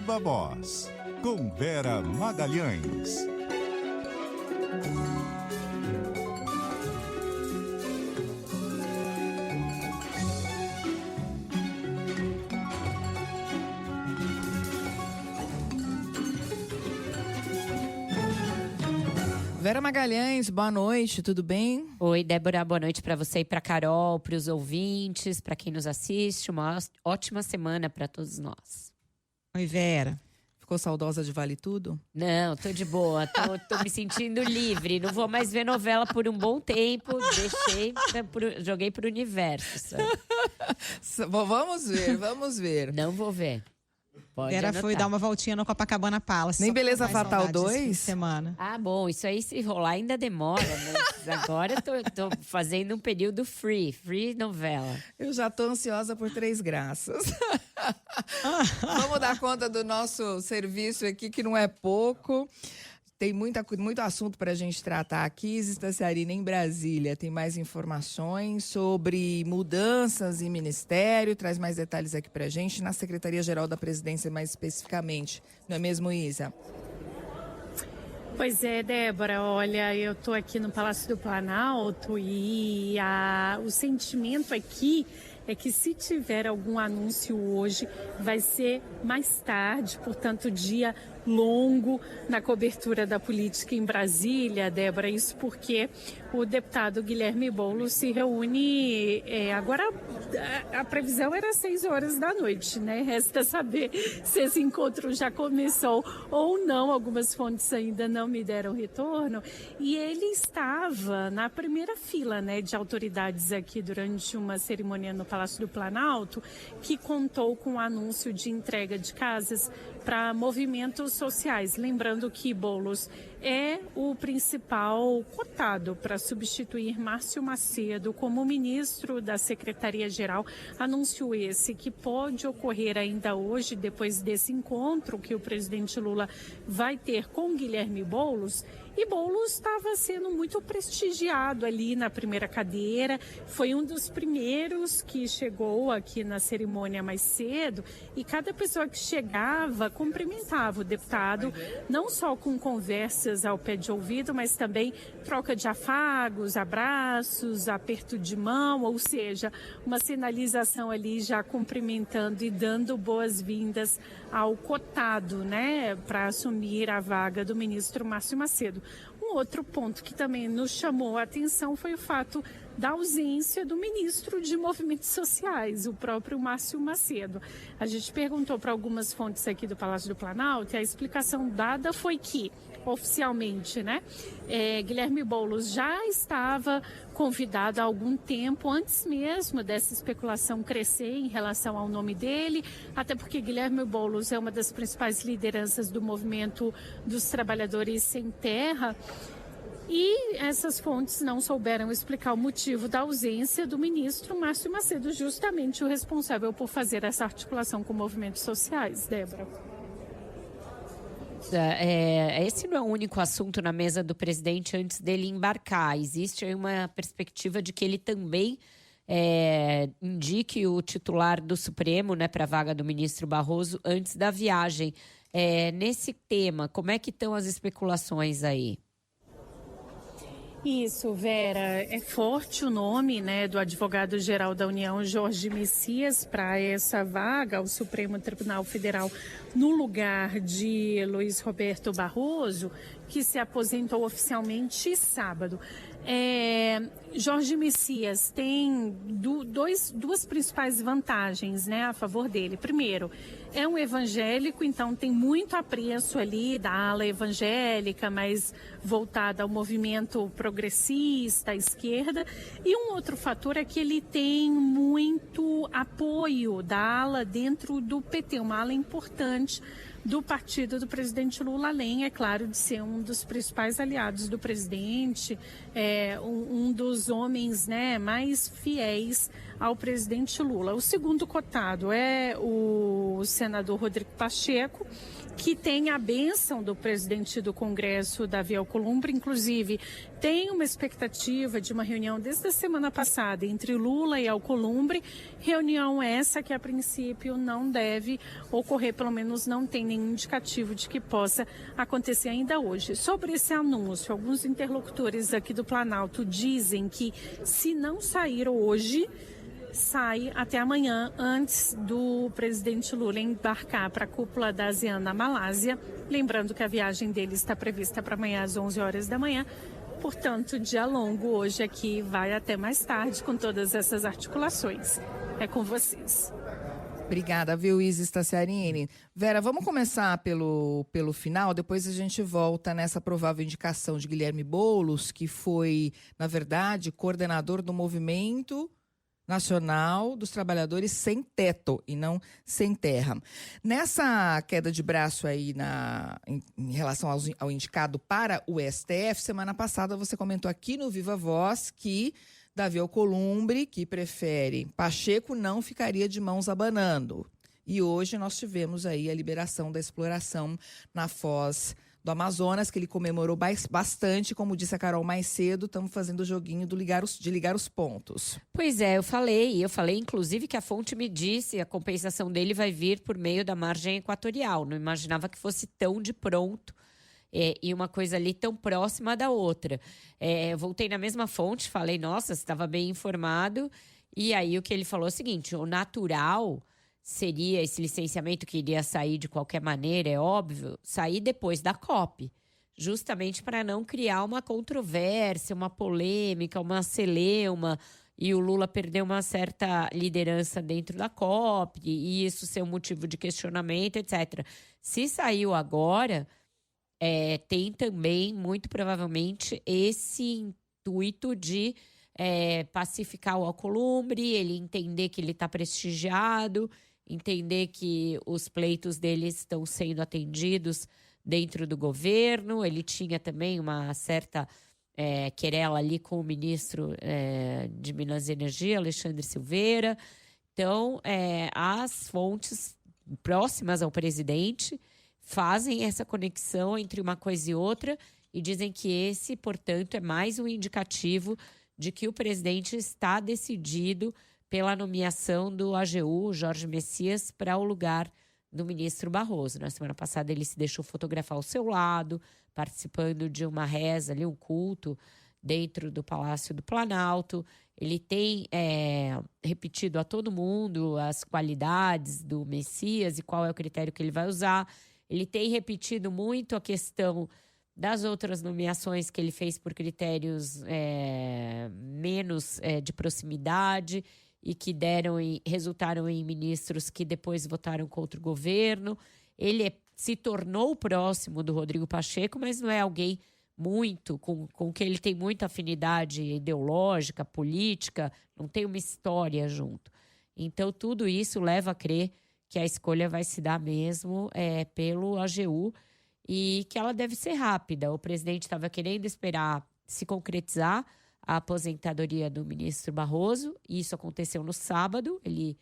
Viva Voz, com Vera Magalhães. Vera Magalhães, boa noite, tudo bem? Oi, Débora, boa noite para você e para Carol, para os ouvintes, para quem nos assiste. Uma ótima semana para todos nós. Oi, Vera. Ficou saudosa de Vale Tudo? Não, tô de boa, tô me sentindo livre. Não vou mais ver novela por um bom tempo. Joguei pro universo. Vamos ver. Não vou ver. Pode Vera anotar. foi dar uma voltinha no Copacabana Palace. Nem Beleza Fatal 2? Semana. Ah, bom, isso aí se rolar ainda demora, mas agora eu tô fazendo um período free novela. Eu já tô ansiosa por Três Graças. Vamos dar conta do nosso serviço aqui, que não é pouco. Tem muito assunto para a gente tratar aqui. Isis Tassiarina, em Brasília, tem mais informações sobre mudanças em ministério. Traz mais detalhes aqui para a gente, na Secretaria-Geral da Presidência, mais especificamente. Não é mesmo, Isa? Pois é, Débora, olha, eu estou aqui no Palácio do Planalto e o sentimento aqui é que se tiver algum anúncio hoje, vai ser mais tarde, portanto, dia longo na cobertura da política em Brasília, Débora. Isso porque o deputado Guilherme Boulos se reúne agora, a previsão era 6 horas da noite, né? Resta saber se esse encontro já começou ou não. Algumas fontes ainda não me deram retorno. E ele estava na primeira fila, né, de autoridades aqui durante uma cerimônia no Palácio do Planalto, que contou com o anúncio de entrega de casas para movimentos sociais. Lembrando que Boulos é o principal cotado para substituir Márcio Macedo como ministro da Secretaria-Geral. Anúncio esse que pode ocorrer ainda hoje, depois desse encontro que o presidente Lula vai ter com Guilherme Boulos. E Boulos estava sendo muito prestigiado ali na primeira cadeira, foi um dos primeiros que chegou aqui na cerimônia mais cedo, e cada pessoa que chegava cumprimentava o deputado, não só com conversas ao pé de ouvido, mas também troca de afagos, abraços, aperto de mão, ou seja, uma sinalização ali já cumprimentando e dando boas-vindas ao cotado, né, para assumir a vaga do ministro Márcio Macedo. Um outro ponto que também nos chamou a atenção foi o fato da ausência do ministro de Movimentos Sociais, o próprio Márcio Macedo. A gente perguntou para algumas fontes aqui do Palácio do Planalto e a explicação dada foi que, oficialmente, né, Guilherme Boulos já estava convidado há algum tempo, antes mesmo dessa especulação crescer em relação ao nome dele, até porque Guilherme Boulos é uma das principais lideranças do movimento dos trabalhadores sem terra. E essas fontes não souberam explicar o motivo da ausência do ministro Márcio Macedo, justamente o responsável por fazer essa articulação com movimentos sociais, Débora. Esse não é o único assunto na mesa do presidente antes dele embarcar. Existe aí uma perspectiva de que ele também indique o titular do Supremo, né, para a vaga do ministro Barroso antes da viagem. Nesse tema, como é que estão as especulações aí? Isso, Vera, é forte o nome, né, do advogado-geral da União, Jorge Messias, para essa vaga ao Supremo Tribunal Federal no lugar de Luiz Roberto Barroso, que se aposentou oficialmente sábado. Jorge Messias tem duas principais vantagens, né, a favor dele. Primeiro, é um evangélico, então tem muito apreço ali da ala evangélica, mais voltada ao movimento progressista, à esquerda. E um outro fator é que ele tem muito apoio da ala dentro do PT, uma ala importante do partido do presidente Lula, além, é claro, de ser um dos principais aliados do presidente, um dos homens, né, mais fiéis ao presidente Lula. O segundo cotado é o senador Rodrigo Pacheco, que tem a bênção do presidente do Congresso, Davi Alcolumbre. Inclusive, tem uma expectativa de uma reunião desde a semana passada entre Lula e Alcolumbre. Reunião essa que, a princípio, não deve ocorrer, pelo menos não tem nenhum indicativo de que possa acontecer ainda hoje. Sobre esse anúncio, alguns interlocutores aqui do Planalto dizem que, se não sair hoje, sai até amanhã, antes do presidente Lula embarcar para a cúpula da ASEAN na Malásia. Lembrando que a viagem dele está prevista para amanhã às 11 horas da manhã. Portanto, dia longo hoje aqui, vai até mais tarde com todas essas articulações. É com vocês. Obrigada, viu, Isis Tassiarini. Vera, vamos começar pelo final, depois a gente volta nessa provável indicação de Guilherme Boulos, que foi, na verdade, coordenador do Movimento Nacional dos Trabalhadores Sem Teto e não Sem Terra. Nessa queda de braço aí em relação ao indicado para o STF, semana passada você comentou aqui no Viva Voz que Davi Alcolumbre, que prefere Pacheco, não ficaria de mãos abanando. E hoje nós tivemos aí a liberação da exploração na Foz do Amazonas, que ele comemorou bastante. Como disse a Carol mais cedo, estamos fazendo o joguinho de ligar os pontos. Pois é, eu falei inclusive que a fonte me disse a compensação dele vai vir por meio da margem equatorial. Não imaginava que fosse tão de pronto e uma coisa ali tão próxima da outra. Voltei na mesma fonte, falei, nossa, você estava bem informado. E aí o que ele falou é o seguinte, o natural seria esse licenciamento que iria sair de qualquer maneira, é óbvio, sair depois da COP, justamente para não criar uma controvérsia, uma polêmica, uma celeuma, e o Lula perder uma certa liderança dentro da COP, e isso ser um motivo de questionamento, etc. Se saiu agora, tem também, muito provavelmente, esse intuito de pacificar o Alcolumbre, ele entender que ele está prestigiado, entender que os pleitos dele estão sendo atendidos dentro do governo. Ele tinha também uma certa querela ali com o ministro de Minas e Energia, Alexandre Silveira. Então, as fontes próximas ao presidente fazem essa conexão entre uma coisa e outra e dizem que esse, portanto, é mais um indicativo de que o presidente está decidido pela nomeação do AGU, Jorge Messias, para o lugar do ministro Barroso. Na semana passada ele se deixou fotografar ao seu lado, participando de uma reza ali, um culto dentro do Palácio do Planalto. Ele tem repetido a todo mundo as qualidades do Messias e qual é o critério que ele vai usar. Ele tem repetido muito a questão das outras nomeações que ele fez por critérios menos de proximidade e que resultaram em ministros que depois votaram contra o governo. Ele se tornou próximo do Rodrigo Pacheco, mas não é alguém com que ele tem muita afinidade ideológica, política, não tem uma história junto. Então, tudo isso leva a crer que a escolha vai se dar mesmo pelo AGU e que ela deve ser rápida. O presidente estava querendo esperar se concretizar a aposentadoria do ministro Barroso, e isso aconteceu no sábado, ele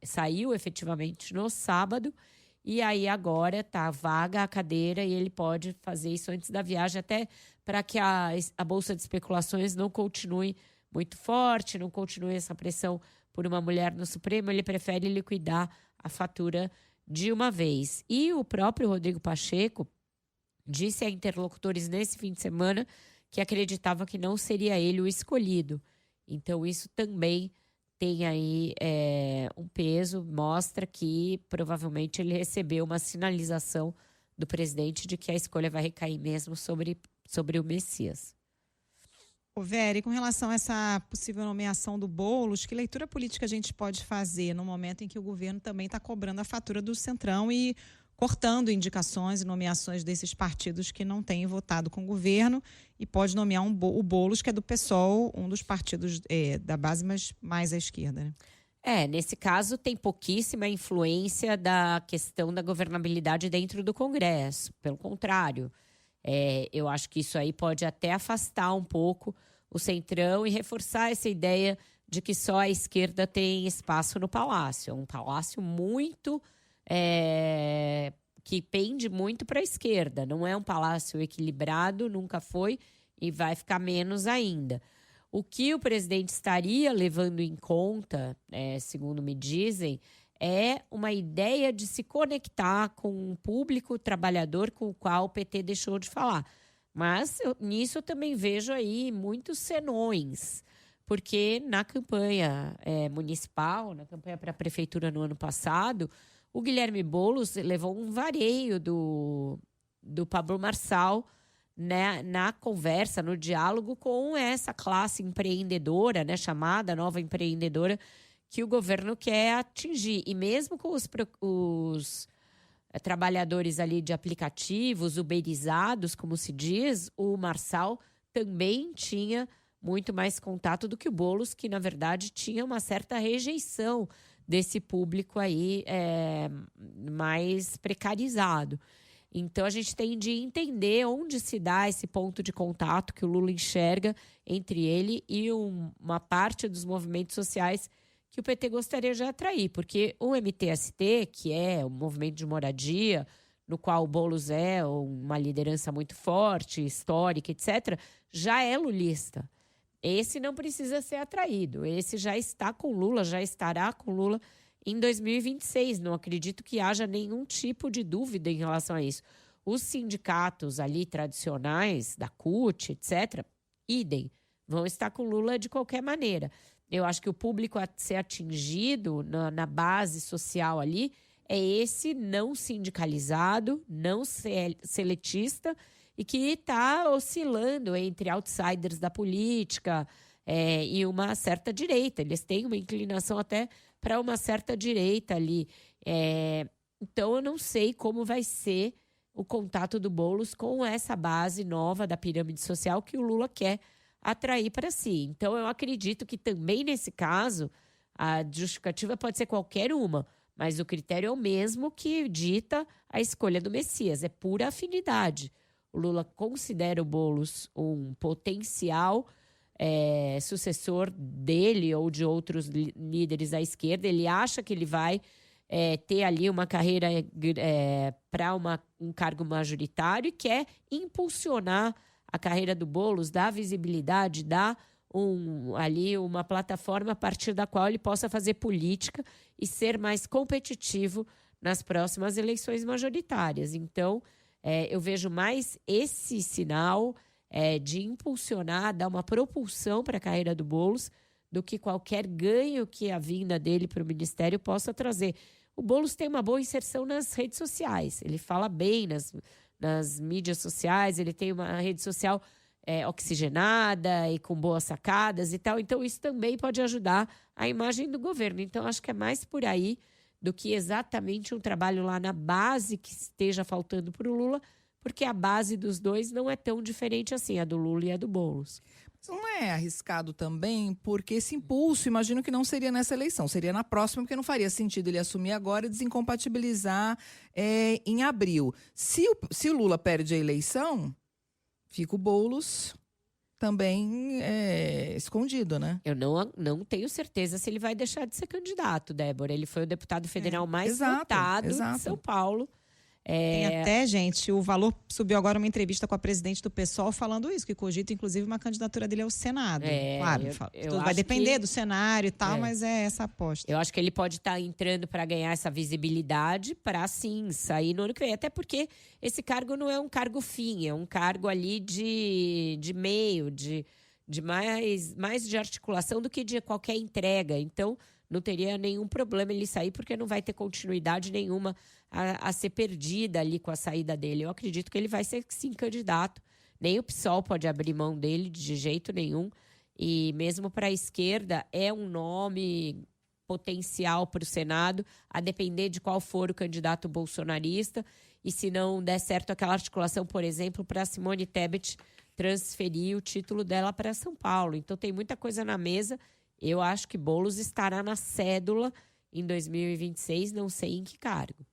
saiu efetivamente no sábado, e aí agora está vaga a cadeira e ele pode fazer isso antes da viagem, até para que a Bolsa de Especulações não continue muito forte, não continue essa pressão por uma mulher no Supremo. Ele prefere liquidar a fatura de uma vez. E o próprio Rodrigo Pacheco disse a interlocutores nesse fim de semana que acreditava que não seria ele o escolhido. Então, isso também tem aí um peso, mostra que provavelmente ele recebeu uma sinalização do presidente de que a escolha vai recair mesmo sobre o Messias. Vera, e com relação a essa possível nomeação do Boulos, que leitura política a gente pode fazer no momento em que o governo também está cobrando a fatura do Centrão e cortando indicações e nomeações desses partidos que não têm votado com o governo, e pode nomear o Boulos, que é do PSOL, um dos partidos da base mais à esquerda, né? Nesse caso tem pouquíssima influência da questão da governabilidade dentro do Congresso. Pelo contrário, eu acho que isso aí pode até afastar um pouco o Centrão e reforçar essa ideia de que só a esquerda tem espaço no Palácio. É um palácio muito que pende muito para a esquerda. Não é um palácio equilibrado, nunca foi e vai ficar menos ainda. O que o presidente estaria levando em conta, segundo me dizem, é uma ideia de se conectar com um público trabalhador com o qual o PT deixou de falar. Mas nisso eu também vejo aí muitos senões, porque na campanha municipal, na campanha para a prefeitura no ano passado, o Guilherme Boulos levou um vareio do Pablo Marçal, né, na conversa, no diálogo com essa classe empreendedora, né, chamada nova empreendedora, que o governo quer atingir. E mesmo com os trabalhadores ali de aplicativos, uberizados, como se diz, o Marçal também tinha muito mais contato do que o Boulos, que, na verdade, tinha uma certa rejeição desse público aí mais precarizado. Então, a gente tem de entender onde se dá esse ponto de contato que o Lula enxerga entre ele e uma parte dos movimentos sociais que o PT gostaria de atrair. Porque o MTST, que é o movimento de moradia, no qual o Boulos é uma liderança muito forte, histórica, etc., já é lulista. Esse não precisa ser atraído. Esse já está com Lula, já estará com Lula em 2026. Não acredito que haja nenhum tipo de dúvida em relação a isso. Os sindicatos ali tradicionais, da CUT, etc., idem, vão estar com Lula de qualquer maneira. Eu acho que o público a ser atingido na base social ali é esse não sindicalizado, não seletista e que está oscilando entre outsiders da política e uma certa direita. Eles têm uma inclinação até para uma certa direita ali. Então, eu não sei como vai ser o contato do Boulos com essa base nova da pirâmide social que o Lula quer atrair para si. Então, eu acredito que também nesse caso, a justificativa pode ser qualquer uma, mas o critério é o mesmo que dita a escolha do Messias, é pura afinidade. O Lula considera o Boulos um potencial sucessor dele ou de outros líderes à esquerda. Ele acha que ele vai ter ali uma carreira para um cargo majoritário e quer impulsionar a carreira do Boulos, dar visibilidade, dar ali uma plataforma a partir da qual ele possa fazer política e ser mais competitivo nas próximas eleições majoritárias. Então, eu vejo mais esse sinal de impulsionar, dar uma propulsão para a carreira do Boulos, do que qualquer ganho que a vinda dele para o ministério possa trazer. O Boulos tem uma boa inserção nas redes sociais, ele fala bem nas mídias sociais, ele tem uma rede social oxigenada e com boas sacadas e tal. Então, isso também pode ajudar a imagem do governo. Então, acho que é mais por aí do que exatamente um trabalho lá na base que esteja faltando para o Lula, porque a base dos dois não é tão diferente assim, a do Lula e a do Boulos. Mas não é arriscado também, porque esse impulso, imagino que não seria nessa eleição, seria na próxima, porque não faria sentido ele assumir agora e desincompatibilizar em abril. Se o Lula perde a eleição, fica o Boulos também escondido, né? Eu não tenho certeza se ele vai deixar de ser candidato, Débora. Ele foi o deputado federal mais votado de São Paulo. Tem até, gente, o Valor subiu agora uma entrevista com a presidente do PSOL falando isso, que cogita, inclusive, uma candidatura dele ao Senado. Claro, tudo vai depender do cenário e tal, mas é essa aposta. Eu acho que ele pode estar entrando para ganhar essa visibilidade, para sim sair no ano que vem. Até porque esse cargo não é um cargo fim, é um cargo ali de meio, de mais de articulação do que de qualquer entrega. Então, não teria nenhum problema ele sair, porque não vai ter continuidade nenhuma a ser perdida ali com a saída dele. Eu acredito que ele vai ser, sim, candidato. Nem o PSOL pode abrir mão dele de jeito nenhum. E mesmo para a esquerda, é um nome potencial para o Senado, a depender de qual for o candidato bolsonarista. E se não der certo aquela articulação, por exemplo, para Simone Tebet transferir o título dela para São Paulo. Então tem muita coisa na mesa. Eu acho que Boulos estará na cédula em 2026, não sei em que cargo.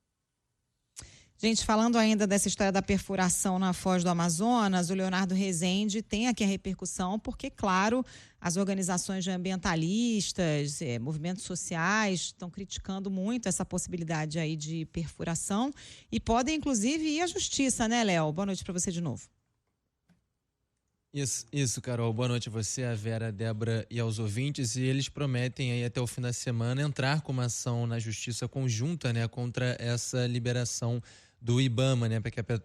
Gente, falando ainda dessa história da perfuração na Foz do Amazonas, o Leonardo Rezende tem aqui a repercussão, porque, claro, as organizações ambientalistas, movimentos sociais estão criticando muito essa possibilidade aí de perfuração e podem, inclusive, ir à justiça, né, Léo? Boa noite para você de novo. Isso, Carol. Boa noite a você, a Vera, a Débora e aos ouvintes. E eles prometem aí até o fim da semana entrar com uma ação na justiça conjunta, né, contra essa liberação do IBAMA, né,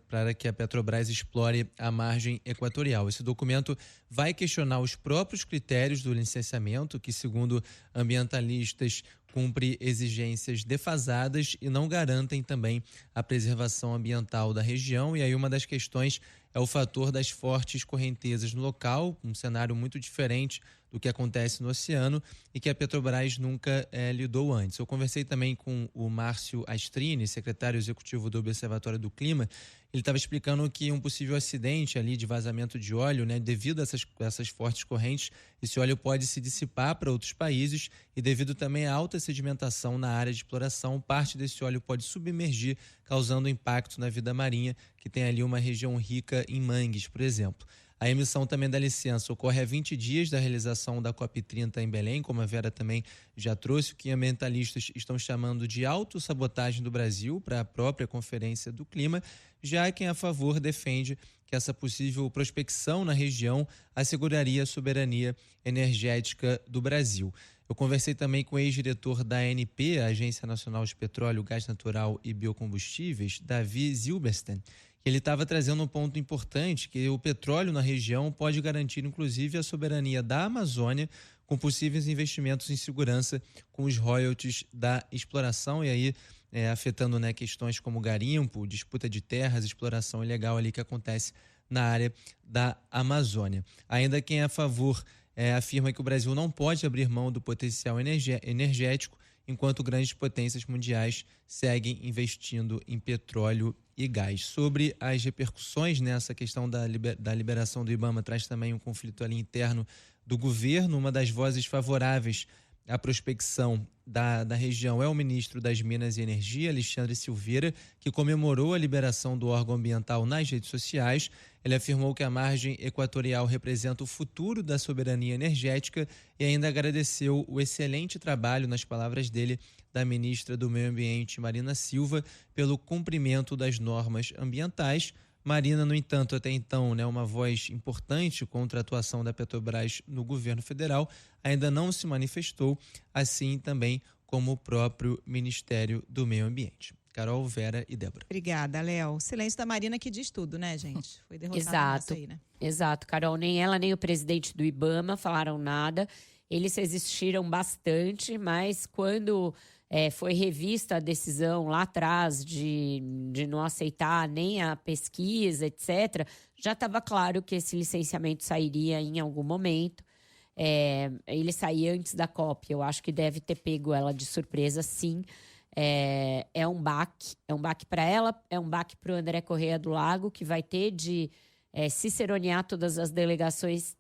para que a Petrobras explore a margem equatorial. Esse documento vai questionar os próprios critérios do licenciamento, que, segundo ambientalistas, cumpre exigências defasadas e não garantem também a preservação ambiental da região. E aí uma das questões é o fator das fortes correntezas no local, um cenário muito diferente do que acontece no oceano e que a Petrobras nunca lidou antes. Eu conversei também com o Márcio Astrini, secretário executivo do Observatório do Clima. Ele estava explicando que um possível acidente ali de vazamento de óleo, né, devido a essas fortes correntes, esse óleo pode se dissipar para outros países e devido também à alta sedimentação na área de exploração, parte desse óleo pode submergir, causando impacto na vida marinha, que tem ali uma região rica em mangues, por exemplo. A emissão também da licença ocorre a 20 dias da realização da COP30 em Belém, como a Vera também já trouxe, o que ambientalistas estão chamando de autossabotagem do Brasil para a própria Conferência do Clima, já quem é a favor defende que essa possível prospecção na região asseguraria a soberania energética do Brasil. Eu conversei também com o ex-diretor da ANP, a Agência Nacional de Petróleo, Gás Natural e Biocombustíveis, Davi Zilberstein. Ele estava trazendo um ponto importante, que o petróleo na região pode garantir, inclusive, a soberania da Amazônia, com possíveis investimentos em segurança com os royalties da exploração, e aí afetando, né, questões como garimpo, disputa de terras, exploração ilegal ali que acontece na área da Amazônia. Ainda quem é a favor afirma que o Brasil não pode abrir mão do potencial energético, enquanto grandes potências mundiais seguem investindo em petróleo e gás. Sobre as repercussões nessa questão da liberação do IBAMA, traz também um conflito ali interno do governo. Uma das vozes favoráveis à prospecção da região é o ministro das Minas e Energia, Alexandre Silveira, que comemorou a liberação do órgão ambiental nas redes sociais. Ele afirmou que a margem equatorial representa o futuro da soberania energética e ainda agradeceu o excelente trabalho, nas palavras dele, da ministra do Meio Ambiente, Marina Silva, pelo cumprimento das normas ambientais. Marina, no entanto, até então, né, uma voz importante contra a atuação da Petrobras no governo federal, ainda não se manifestou, assim também como o próprio Ministério do Meio Ambiente. Carol, Vera e Débora. Obrigada, Léo. O silêncio da Marina que diz tudo, né, gente? Foi derrotada Exato, aí, né? Exato, Carol. Nem ela, nem o presidente do IBAMA falaram nada. Eles resistiram bastante, mas quando foi revista a decisão lá atrás de não aceitar nem a pesquisa, etc., já estava claro que esse licenciamento sairia em algum momento. Ele saía antes da COP. Eu acho que deve ter pego ela de surpresa, sim. É um baque para ela, é um baque para o André Correia do Lago, que vai ter de ciceronear todas as delegações,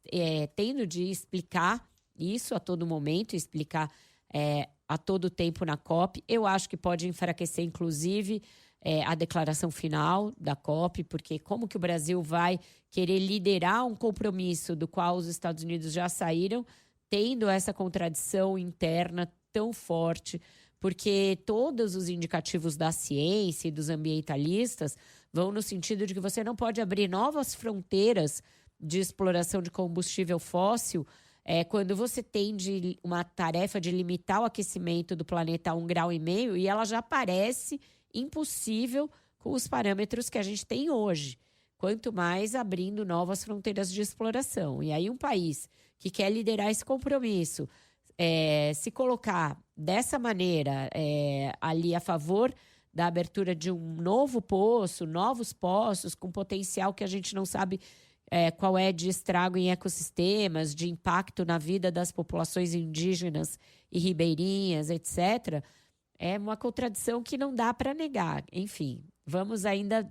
tendo de explicar isso a todo momento, explicar a todo tempo na COP. Eu acho que pode enfraquecer, inclusive, a declaração final da COP, porque como que o Brasil vai querer liderar um compromisso do qual os Estados Unidos já saíram, tendo essa contradição interna tão forte, porque todos os indicativos da ciência e dos ambientalistas vão no sentido de que você não pode abrir novas fronteiras de exploração de combustível fóssil quando você tem uma tarefa de limitar o aquecimento do planeta a 1,5 grau e ela já parece impossível com os parâmetros que a gente tem hoje. Quanto mais abrindo novas fronteiras de exploração. E aí um país que quer liderar esse compromisso, se colocar dessa maneira ali a favor da abertura de um novo poço, novos poços com potencial que a gente não sabe qual é, de estrago em ecossistemas, de impacto na vida das populações indígenas e ribeirinhas, etc., é uma contradição que não dá para negar. Enfim, vamos ainda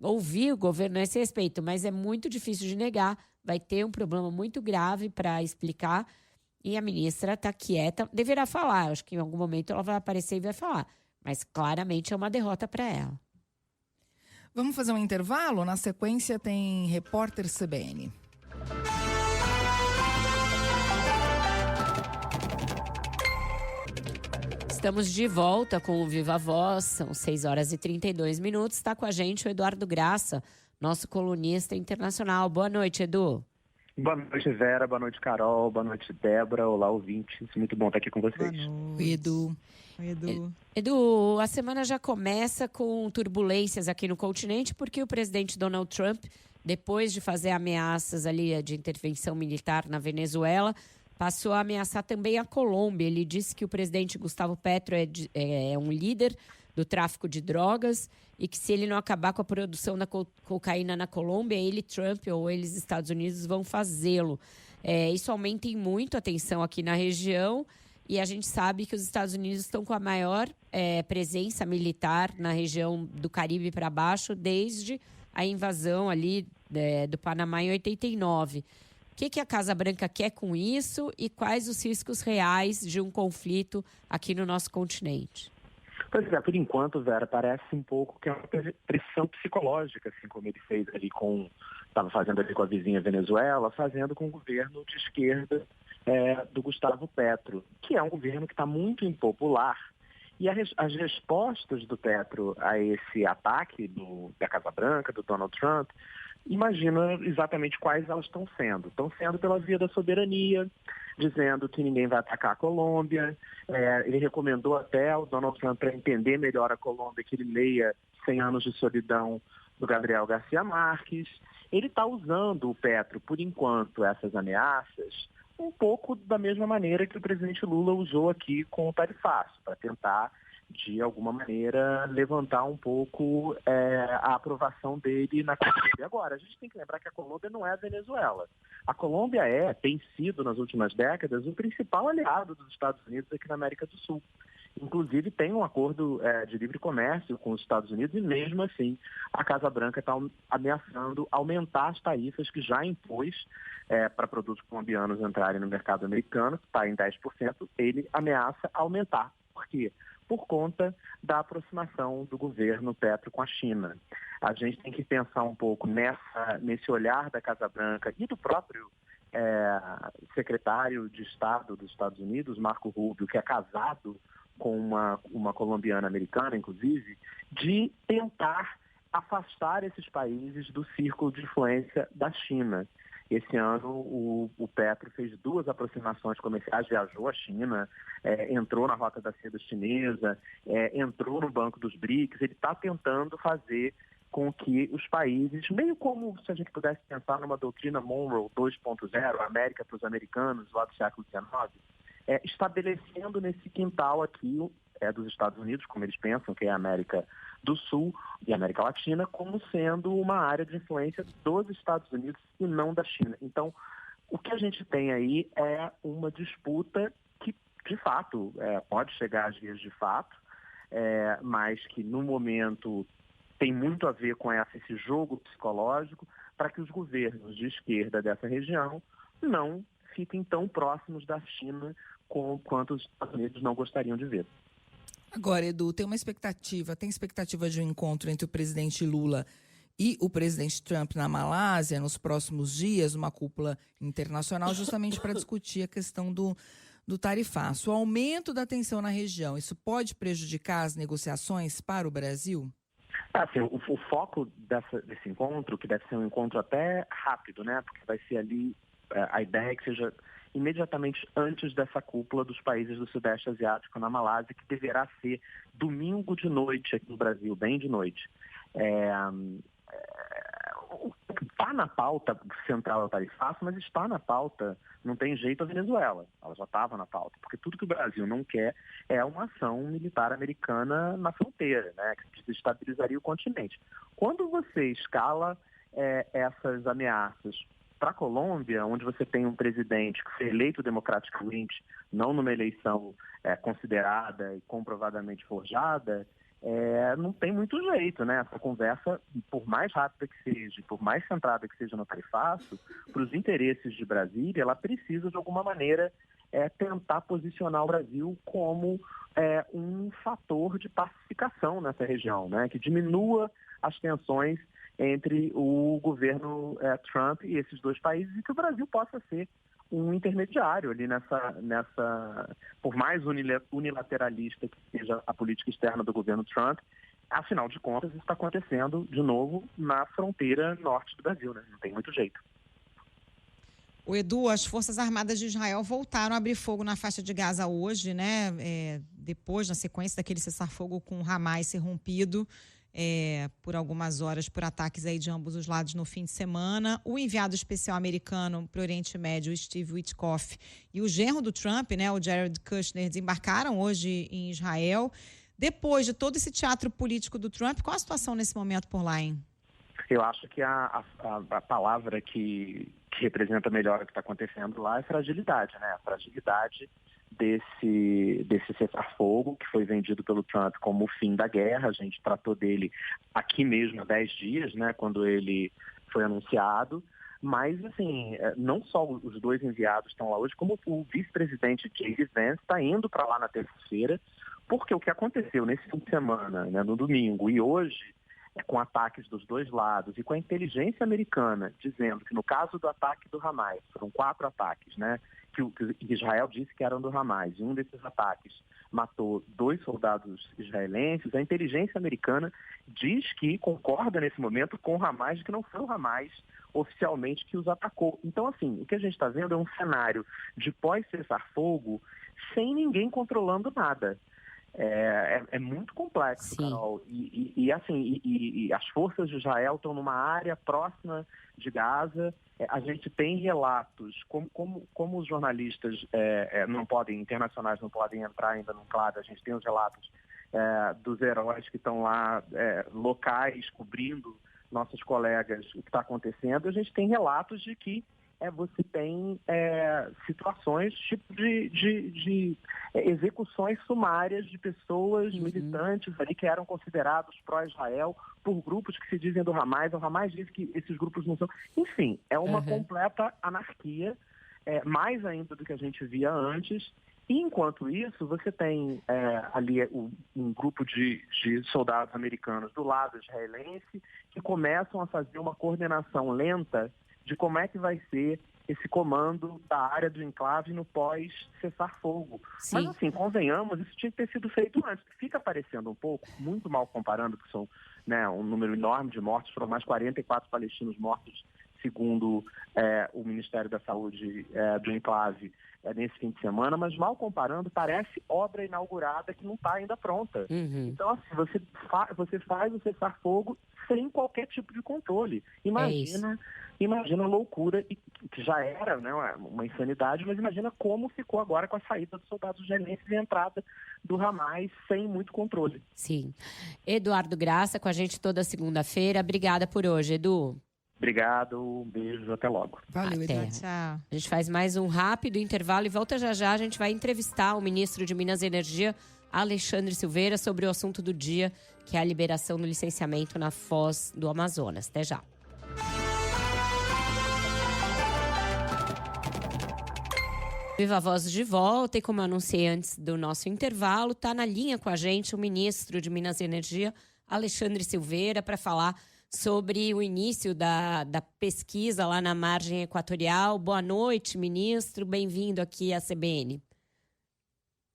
ouvir o governo a esse respeito, mas é muito difícil de negar, vai ter um problema muito grave para explicar, e a ministra está quieta, deverá falar, acho que em algum momento ela vai aparecer e vai falar, mas claramente é uma derrota para ela. Vamos fazer um intervalo? Na sequência tem Repórter CBN. Estamos de volta com o Viva Voz, são 6h32. Está com a gente o Eduardo Graça, nosso colunista internacional. Boa noite, Edu. Boa noite, Vera. Boa noite, Carol. Boa noite, Débora. Olá, ouvintes. Muito bom estar aqui com vocês. Boa noite. Edu. Edu, a semana já começa com turbulências aqui no continente, porque o presidente Donald Trump, depois de fazer ameaças ali de intervenção militar na Venezuela, passou a ameaçar também a Colômbia. Ele disse que o presidente Gustavo Petro é um líder do tráfico de drogas e que se ele não acabar com a produção da cocaína na Colômbia, ele, Trump, ou eles, Estados Unidos, vão fazê-lo. Isso aumenta em muito a tensão aqui na região e a gente sabe que os Estados Unidos estão com a maior presença militar na região do Caribe para baixo desde a invasão ali do Panamá em 89. O que a Casa Branca quer com isso e quais os riscos reais de um conflito aqui no nosso continente? Pois é, por enquanto, Vera, parece um pouco que é uma pressão psicológica, assim como ele fez ali estava fazendo ali com a vizinha Venezuela, fazendo com o governo de esquerda do Gustavo Petro, que é um governo que está muito impopular. E as respostas do Petro a esse ataque da Casa Branca, do Donald Trump, imagina exatamente quais elas estão sendo. Estão sendo pela via da soberania, dizendo que ninguém vai atacar a Colômbia. Ele recomendou até ao Donald Trump, para entender melhor a Colômbia, que ele leia 100 Anos de Solidão, do Gabriel Garcia Marques. Ele está usando o Petro, por enquanto, essas ameaças, um pouco da mesma maneira que o presidente Lula usou aqui com o tarifaço, para tentar, de alguma maneira, levantar um pouco a aprovação dele na Colômbia. Agora, a gente tem que lembrar que a Colômbia não é a Venezuela. A Colômbia tem sido, nas últimas décadas, o principal aliado dos Estados Unidos aqui na América do Sul. Inclusive, tem um acordo de livre comércio com os Estados Unidos e, mesmo assim, a Casa Branca está ameaçando aumentar as tarifas que já impôs para produtos colombianos entrarem no mercado americano, que está em 10%, ele ameaça aumentar. Por quê? Por conta da aproximação do governo Petro com a China. A gente tem que pensar um pouco nesse olhar da Casa Branca e do próprio secretário de Estado dos Estados Unidos, Marco Rubio, que é casado com uma colombiana americana, inclusive, de tentar afastar esses países do círculo de influência da China. Esse ano, o Petro fez 2 aproximações comerciais, viajou à China, entrou na Rota da Seda Chinesa, entrou no Banco dos BRICS. Ele está tentando fazer com que os países, meio como se a gente pudesse pensar numa doutrina Monroe 2.0, a América para os americanos, lá do século XIX, estabelecendo nesse quintal aqui dos Estados Unidos, como eles pensam, que é a América do Sul e a América Latina, como sendo uma área de influência dos Estados Unidos e não da China. Então, o que a gente tem aí é uma disputa que, de fato, pode chegar às vias de fato, mas que, no momento, tem muito a ver com esse jogo psicológico para que os governos de esquerda dessa região não fiquem tão próximos da China quanto os Estados Unidos não gostariam de ver. Agora, Edu, tem expectativa de um encontro entre o presidente Lula e o presidente Trump na Malásia nos próximos dias, uma cúpula internacional, justamente para discutir a questão do tarifaço. O aumento da tensão na região, isso pode prejudicar as negociações para o Brasil? Assim, o foco desse encontro, que deve ser um encontro até rápido, né? Porque vai ser ali, a ideia é que seja imediatamente antes dessa cúpula dos países do Sudeste Asiático na Malásia, que deverá ser domingo de noite aqui no Brasil, bem de noite. Está na pauta central do tarifaço, mas está na pauta, não tem jeito, a Venezuela. Ela já estava na pauta, porque tudo que o Brasil não quer é uma ação militar americana na fronteira, né, que desestabilizaria o continente. Quando você escala essas ameaças para a Colômbia, onde você tem um presidente que foi eleito democraticamente, não numa eleição considerada e comprovadamente forjada, não tem muito jeito, né? Essa conversa, por mais rápida que seja, por mais centrada que seja no tarifaço, para os interesses de Brasília, ela precisa, de alguma maneira, tentar posicionar o Brasil como um fator de pacificação nessa região, né? Que diminua as tensões entre o governo Trump e esses dois países e que o Brasil possa ser um intermediário ali nessa por mais unilateralista que seja a política externa do governo Trump. Afinal de contas, isso está acontecendo, de novo, na fronteira norte do Brasil, né? Não tem muito jeito. O Edu, as Forças Armadas de Israel voltaram a abrir fogo na faixa de Gaza hoje, né? Depois, na sequência daquele cessar-fogo com o Hamas ser rompido por algumas horas por ataques aí de ambos os lados no fim de semana. O enviado especial americano para o Oriente Médio, Steve Witkoff, e o genro do Trump, né, o Jared Kushner, desembarcaram hoje em Israel. Depois de todo esse teatro político do Trump, qual a situação nesse momento por lá, hein? Eu acho que a palavra que representa melhor o que está acontecendo lá é fragilidade, né? A fragilidade desse cessar-fogo que foi vendido pelo Trump como o fim da guerra. A gente tratou dele aqui mesmo há 10 dias, né? Quando ele foi anunciado. Mas, assim, não só os dois enviados estão lá hoje, como o vice-presidente J.D. Vance está indo para lá na terça-feira, porque o que aconteceu nesse fim de semana, né, no domingo e hoje, com ataques dos dois lados e com a inteligência americana dizendo que no caso do ataque do Hamas, foram 4 ataques, né, que Israel disse que eram do Hamas, e um desses ataques matou 2 soldados israelenses, a inteligência americana diz que concorda nesse momento com o Hamas de que não foi o Hamas oficialmente que os atacou. Então, assim, o que a gente está vendo é um cenário de pós-cessar-fogo sem ninguém controlando nada. É muito complexo, Sim. Carol. E as forças de Israel estão numa área próxima de Gaza. A gente tem relatos, como os jornalistas internacionais não podem entrar ainda no claro, a gente tem os relatos dos heróis que estão lá, locais, cobrindo nossos colegas o que está acontecendo. A gente tem relatos de que você tem situações tipo de execuções sumárias de pessoas militantes ali que eram considerados pró-Israel por grupos que se dizem do Hamas. O Hamas diz que esses grupos não são. Enfim, é uma completa anarquia, mais ainda do que a gente via antes. E, enquanto isso, você tem ali um grupo de soldados americanos do lado israelense que começam a fazer uma coordenação lenta de como é que vai ser esse comando da área do enclave no pós-cessar-fogo. Mas, assim, convenhamos, isso tinha que ter sido feito antes. Fica parecendo um pouco, muito mal comparando, que são, né, um número enorme de mortos, foram mais 44 palestinos mortos, segundo o Ministério da Saúde do enclave nesse fim de semana, mas mal comparando, parece obra inaugurada que não está ainda pronta. Então, assim, você faz o cessar-fogo sem qualquer tipo de controle. Imagina a loucura, que já era, né, uma insanidade, mas imagina como ficou agora com a saída dos soldados israelenses e a entrada do Hamas sem muito controle. Sim. Eduardo Graça com a gente toda segunda-feira. Obrigada por hoje, Edu. Obrigado, um beijo, até logo. Valeu, Até. Edu. Tchau. A gente faz mais um rápido intervalo e volta já já. A gente vai entrevistar o ministro de Minas e Energia, Alexandre Silveira, sobre o assunto do dia, que é a liberação do licenciamento na Foz do Amazonas. Até já. Viva a Voz de volta e, como eu anunciei antes do nosso intervalo, está na linha com a gente o ministro de Minas e Energia, Alexandre Silveira, para falar sobre o início da pesquisa lá na margem equatorial. Boa noite, ministro. Bem-vindo aqui à CBN.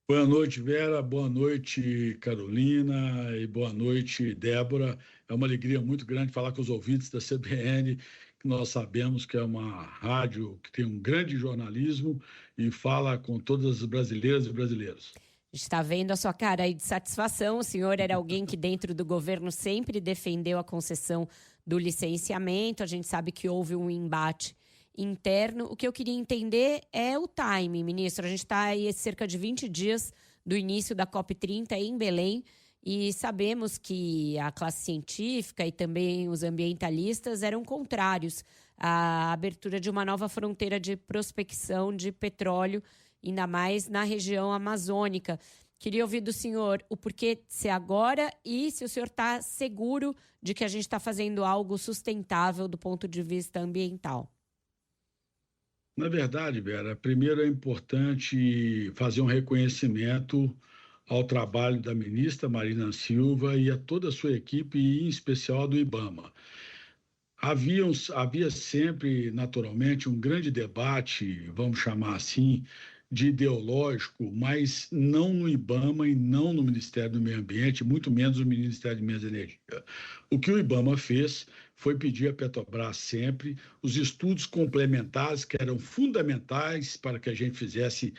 Boa noite, Vera. Boa noite, Carolina. E boa noite, Débora. É uma alegria muito grande falar com os ouvintes da CBN, que nós sabemos que é uma rádio que tem um grande jornalismo e fala com todas as brasileiras e brasileiros. A gente está vendo a sua cara aí de satisfação. O senhor era alguém que dentro do governo sempre defendeu a concessão do licenciamento. A gente sabe que houve um embate interno. O que eu queria entender é o timing, ministro. A gente está aí cerca de 20 dias do início da COP30 em Belém e sabemos que a classe científica e também os ambientalistas eram contrários à abertura de uma nova fronteira de prospecção de petróleo, ainda mais na região amazônica. Queria ouvir do senhor o porquê ser agora e se o senhor está seguro de que a gente está fazendo algo sustentável do ponto de vista ambiental. Na verdade, Vera, primeiro é importante fazer um reconhecimento ao trabalho da ministra Marina Silva e a toda a sua equipe, e em especial do IBAMA. Havia sempre, naturalmente, um grande debate, vamos chamar assim, de ideológico, mas não no IBAMA e não no Ministério do Meio Ambiente, muito menos no Ministério de Minas e Energia. O que o IBAMA fez foi pedir à Petrobras sempre os estudos complementares que eram fundamentais para que a gente fizesse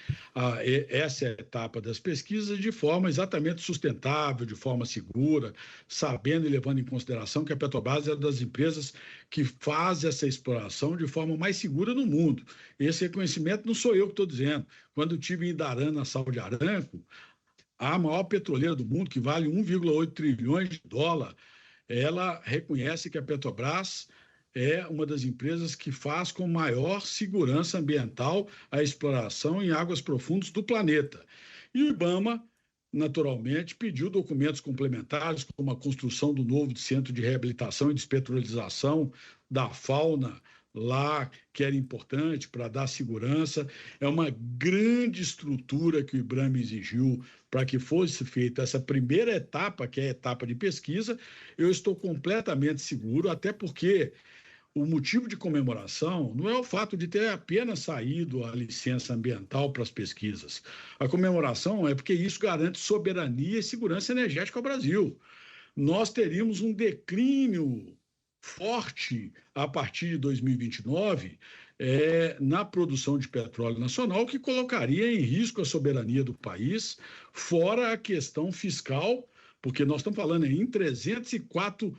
essa etapa das pesquisas de forma exatamente sustentável, de forma segura, sabendo e levando em consideração que a Petrobras é uma das empresas que faz essa exploração de forma mais segura no mundo. Esse reconhecimento não sou eu que estou dizendo. Quando eu estive em Idarã, na Saudi Aramco, a maior petroleira do mundo, que vale 1,8 trilhões de dólares, ela reconhece que a Petrobras é uma das empresas que faz com maior segurança ambiental a exploração em águas profundas do planeta. E o IBAMA, naturalmente, pediu documentos complementares, como a construção do novo centro de reabilitação e despetrolização da fauna lá, que era importante para dar segurança. É uma grande estrutura que o IBAMA exigiu para que fosse feita essa primeira etapa, que é a etapa de pesquisa. Eu estou completamente seguro, até porque o motivo de comemoração não é o fato de ter apenas saído a licença ambiental para as pesquisas. A comemoração é porque isso garante soberania e segurança energética ao Brasil. Nós teríamos um declínio forte a partir de 2029 na produção de petróleo nacional, que colocaria em risco a soberania do país, fora a questão fiscal, porque nós estamos falando em 304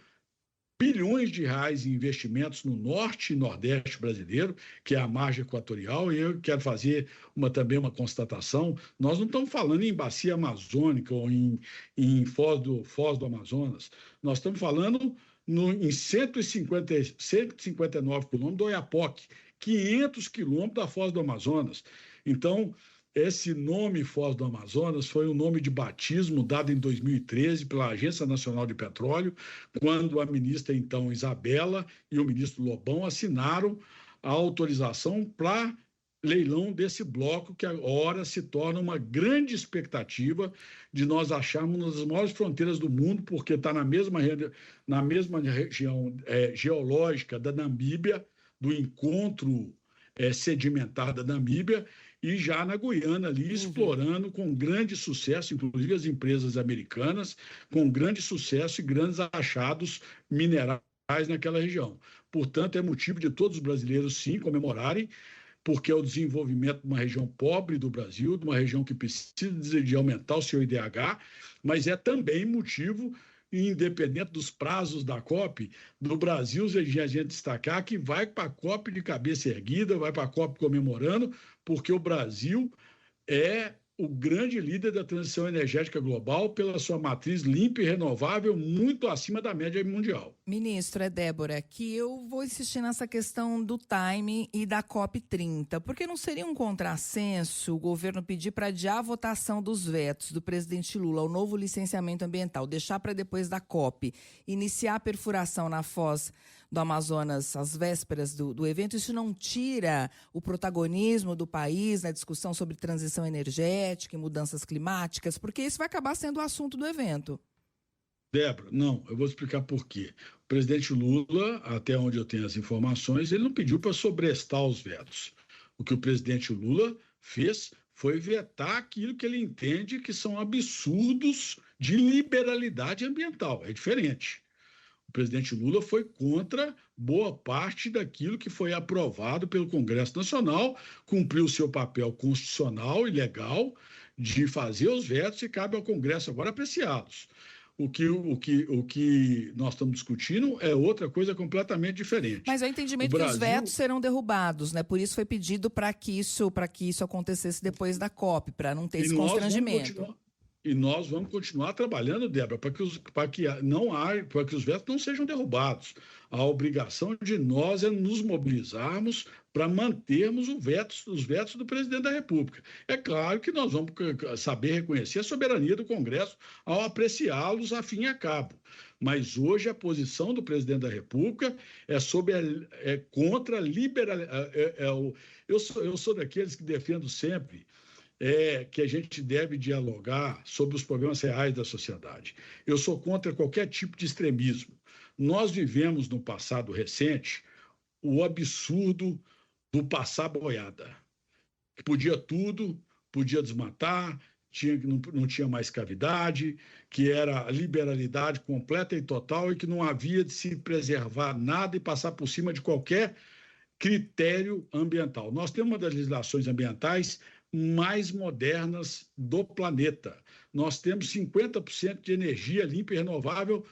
bilhões de reais em investimentos no norte e nordeste brasileiro, que é a margem equatorial, e eu quero fazer também uma constatação: nós não estamos falando em bacia amazônica ou em Foz do Amazonas, nós estamos falando em 159 quilômetros do Oiapoque, 500 quilômetros da Foz do Amazonas. Então, esse nome Foz do Amazonas foi um nome de batismo dado em 2013 pela Agência Nacional de Petróleo, quando a ministra, então, Isabela, e o ministro Lobão assinaram a autorização para leilão desse bloco, que agora se torna uma grande expectativa de nós acharmos uma das maiores fronteiras do mundo, porque está na mesma região geológica da Namíbia, do encontro sedimentar da Namíbia, e já na Guiana ali, explorando com grande sucesso, inclusive as empresas americanas, com grande sucesso e grandes achados minerais naquela região. Portanto, é motivo de todos os brasileiros, sim, comemorarem, porque é o desenvolvimento de uma região pobre do Brasil, de uma região que precisa de aumentar o seu IDH, mas é também motivo, independente dos prazos da COP, do Brasil, a gente destacar que vai para a COP de cabeça erguida, vai para a COP comemorando, porque o Brasil é o grande líder da transição energética global pela sua matriz limpa e renovável, muito acima da média mundial. Ministro, é Débora aqui. Eu vou insistir nessa questão do timing e da COP30, porque não seria um contrassenso o governo pedir para adiar a votação dos vetos do presidente Lula ao novo licenciamento ambiental, deixar para depois da COP, iniciar a perfuração na Foz do Amazonas às vésperas do evento? Isso não tira o protagonismo do país na discussão sobre transição energética e mudanças climáticas? Porque isso vai acabar sendo o assunto do evento. Débora, não, eu vou explicar por quê. O presidente Lula, até onde eu tenho as informações, ele não pediu para sobrestar os vetos. O que o presidente Lula fez foi vetar aquilo que ele entende que são absurdos de liberalidade ambiental. É diferente. O presidente Lula foi contra boa parte daquilo que foi aprovado pelo Congresso Nacional, cumpriu o seu papel constitucional e legal de fazer os vetos, e cabe ao Congresso agora apreciá-los. O que nós estamos discutindo é outra coisa completamente diferente. Mas é o entendimento que os vetos serão derrubados, né? Por isso foi pedido para que isso acontecesse depois da COP, para não ter esse constrangimento. E nós vamos continuar trabalhando, Débora, para que os vetos não sejam derrubados. A obrigação de nós é nos mobilizarmos para mantermos os vetos do presidente da República. É claro que nós vamos saber reconhecer a soberania do Congresso ao apreciá-los a fim e a cabo. Mas hoje a posição do presidente da República é contra a liberalidade. Eu sou daqueles que defendo sempre que a gente deve dialogar sobre os problemas reais da sociedade. Eu sou contra qualquer tipo de extremismo. Nós vivemos no passado recente o absurdo do passar boiada. Podia tudo, podia desmatar, não tinha mais cavidade, que era liberalidade completa e total e que não havia de se preservar nada e passar por cima de qualquer critério ambiental. Nós temos uma das legislações ambientais mais modernas do planeta. Nós temos 50% de energia limpa e renovável,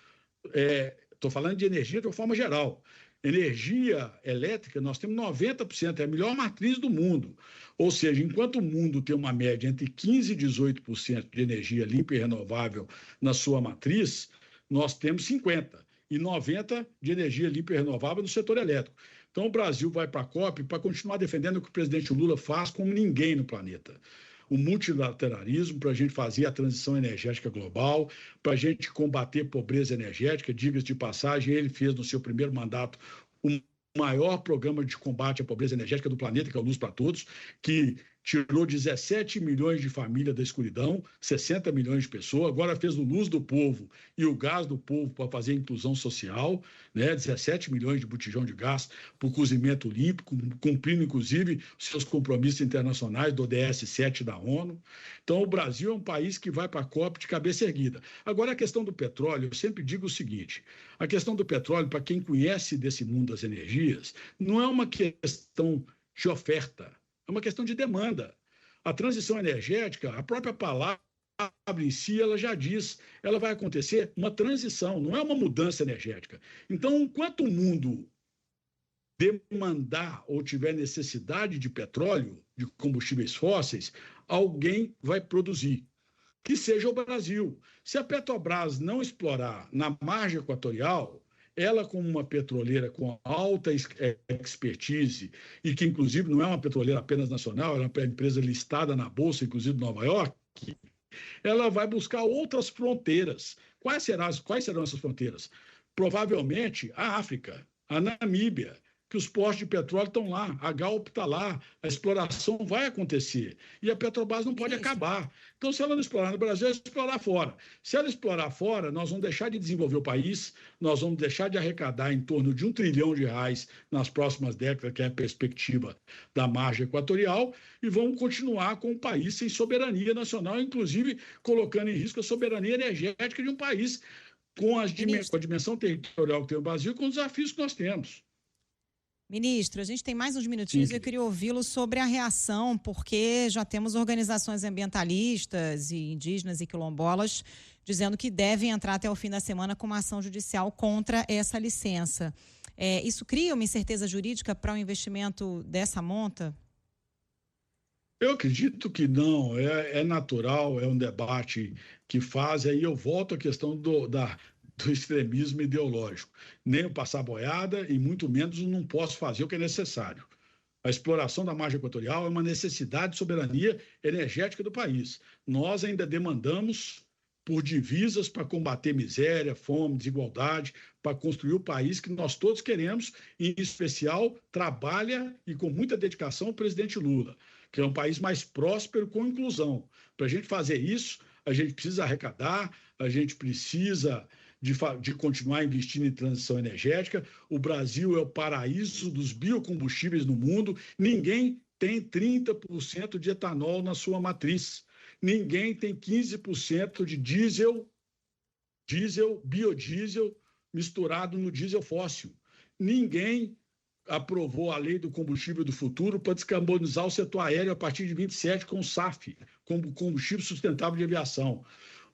estou falando de energia de uma forma geral. Energia elétrica, nós temos 90%, é a melhor matriz do mundo. Ou seja, enquanto o mundo tem uma média entre 15% e 18% de energia limpa e renovável na sua matriz, nós temos 50% e 90% de energia limpa e renovável no setor elétrico. Então, o Brasil vai para a COP para continuar defendendo o que o presidente Lula faz como ninguém no planeta. O multilateralismo para a gente fazer a transição energética global, para a gente combater pobreza energética. Diga-se de passagem, ele fez no seu primeiro mandato o maior programa de combate à pobreza energética do planeta, que é o Luz para Todos, que tirou 17 milhões de famílias da escuridão, 60 milhões de pessoas, agora fez o Luz do Povo e o Gás do Povo para fazer inclusão social, 17 milhões de botijão de gás para o cozimento limpo, cumprindo, inclusive, seus compromissos internacionais do ODS 7 da ONU. Então, o Brasil é um país que vai para a COP de cabeça erguida. Agora, a questão do petróleo, eu sempre digo o seguinte, a questão do petróleo, para quem conhece desse mundo das energias, não é uma questão de oferta, é uma questão de demanda. A transição energética, a própria palavra em si, ela já diz, ela vai acontecer uma transição, não é uma mudança energética. Então, enquanto o mundo demandar ou tiver necessidade de petróleo, de combustíveis fósseis, alguém vai produzir, que seja o Brasil. Se a Petrobras não explorar na margem equatorial, ela, como uma petroleira com alta expertise e que, inclusive, não é uma petroleira apenas nacional, ela é uma empresa listada na Bolsa, inclusive de Nova York, ela vai buscar outras fronteiras. Quais serão essas fronteiras? Provavelmente a África, a Namíbia, que os postos de petróleo estão lá, a Galp está lá, a exploração vai acontecer. E a Petrobras não pode acabar. Então, se ela não explorar no Brasil, ela vai explorar fora. Se ela explorar fora, nós vamos deixar de desenvolver o país, nós vamos deixar de arrecadar em torno de R$1 trilhão nas próximas décadas, que é a perspectiva da margem equatorial, e vamos continuar com um país sem soberania nacional, inclusive colocando em risco a soberania energética de um país com a dimensão territorial que tem o Brasil e com os desafios que nós temos. Ministro, a gente tem mais uns minutinhos e eu queria ouvi-lo sobre a reação, porque já temos organizações ambientalistas e indígenas e quilombolas dizendo que devem entrar até o fim da semana com uma ação judicial contra essa licença. Isso cria uma incerteza jurídica para o investimento dessa monta? Eu acredito que não, é natural, é um debate que faz, aí eu volto à questão do extremismo ideológico. Nem o passar boiada e muito menos eu não posso fazer o que é necessário. A exploração da margem equatorial é uma necessidade de soberania energética do país. Nós ainda demandamos por divisas para combater miséria, fome, desigualdade, para construir o país que nós todos queremos, e, em especial, trabalha e com muita dedicação o presidente Lula, que é um país mais próspero com inclusão. Para a gente fazer isso, a gente precisa arrecadar, a gente precisa de continuar investindo em transição energética. O Brasil é o paraíso dos biocombustíveis no mundo. Ninguém tem 30% de etanol na sua matriz. Ninguém tem 15% de biodiesel misturado no diesel fóssil. Ninguém aprovou a lei do combustível do futuro para descarbonizar o setor aéreo a partir de 27 com o SAF, como combustível sustentável de aviação.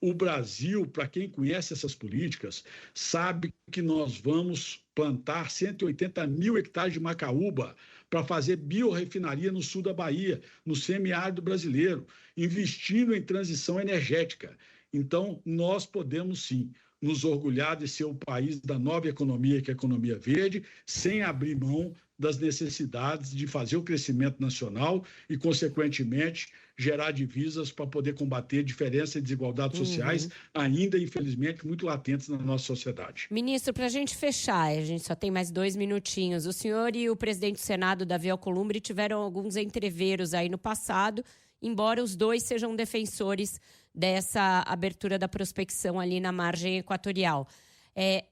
O Brasil, para quem conhece essas políticas, sabe que nós vamos plantar 180 mil hectares de macaúba para fazer biorrefinaria no sul da Bahia, no semiárido brasileiro, investindo em transição energética. Então, nós podemos sim nos orgulhar de ser o país da nova economia, que é a economia verde, sem abrir mão das necessidades de fazer o crescimento nacional e, consequentemente, gerar divisas para poder combater diferenças e desigualdades sociais, ainda, infelizmente, muito latentes na nossa sociedade. Ministro, para a gente fechar, a gente só tem mais 2 minutinhos. O senhor e o presidente do Senado, Davi Alcolumbre, tiveram alguns entreveros aí no passado, embora os dois sejam defensores dessa abertura da prospecção ali na margem equatorial.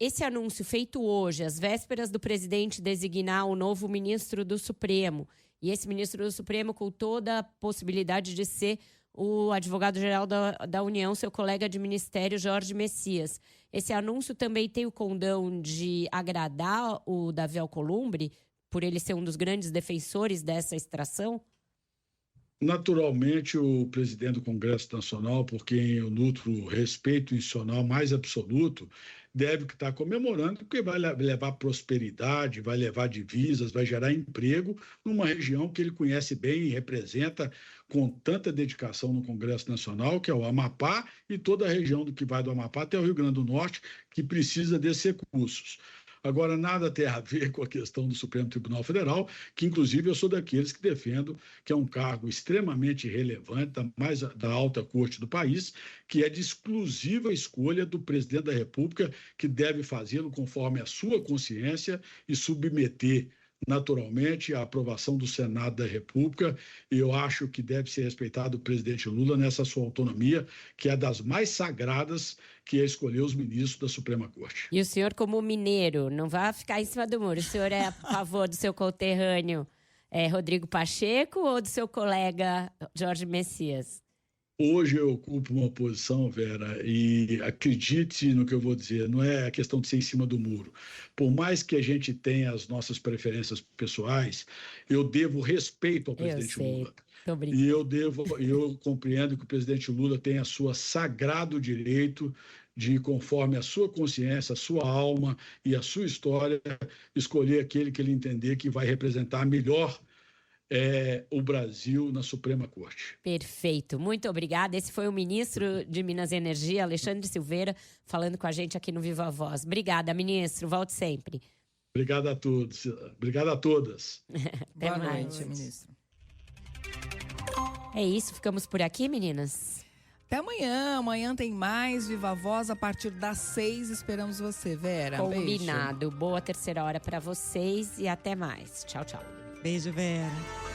Esse anúncio feito hoje, às vésperas do presidente designar o novo ministro do Supremo, e esse ministro do Supremo com toda a possibilidade de ser o advogado-geral da União, seu colega de ministério, Jorge Messias. Esse anúncio também tem o condão de agradar o Davi Alcolumbre, por ele ser um dos grandes defensores dessa extração? Naturalmente, o presidente do Congresso Nacional, por quem eu nutro respeito institucional mais absoluto, deve estar comemorando, porque vai levar prosperidade, vai levar divisas, vai gerar emprego numa região que ele conhece bem e representa com tanta dedicação no Congresso Nacional, que é o Amapá, e toda a região que vai do Amapá até o Rio Grande do Norte, que precisa desses recursos. Agora, nada tem a ver com a questão do Supremo Tribunal Federal, que, inclusive, eu sou daqueles que defendo que é um cargo extremamente relevante, da alta corte do país, que é de exclusiva escolha do presidente da República, que deve fazê-lo conforme a sua consciência e submeter naturalmente a aprovação do Senado da República. E eu acho que deve ser respeitado o presidente Lula nessa sua autonomia, que é das mais sagradas, que é escolher os ministros da Suprema Corte. E o senhor, como mineiro, não vai ficar em cima do muro. O senhor é a favor do seu conterrâneo Rodrigo Pacheco ou do seu colega Jorge Messias? Hoje eu ocupo uma posição, Vera, e acredite no que eu vou dizer, não é a questão de ser em cima do muro. Por mais que a gente tenha as nossas preferências pessoais, eu devo respeito ao presidente Lula. E eu compreendo que o presidente Lula tem a sua sagrado direito de, conforme a sua consciência, a sua alma e a sua história, escolher aquele que ele entender que vai representar melhor o Brasil na Suprema Corte. Perfeito, muito obrigada. Esse foi o ministro de Minas e Energia, Alexandre Silveira, falando com a gente aqui no Viva Voz. Obrigada, ministro. Volte sempre. Obrigado a todos. Obrigado a todas. Boa noite, ministro. É isso, ficamos por aqui, meninas? Até amanhã. Amanhã tem mais Viva Voz a partir das 6. Esperamos você, Vera. Combinado. Beijo. Boa terceira hora para vocês e até mais. Tchau, tchau. Beijo, Vera.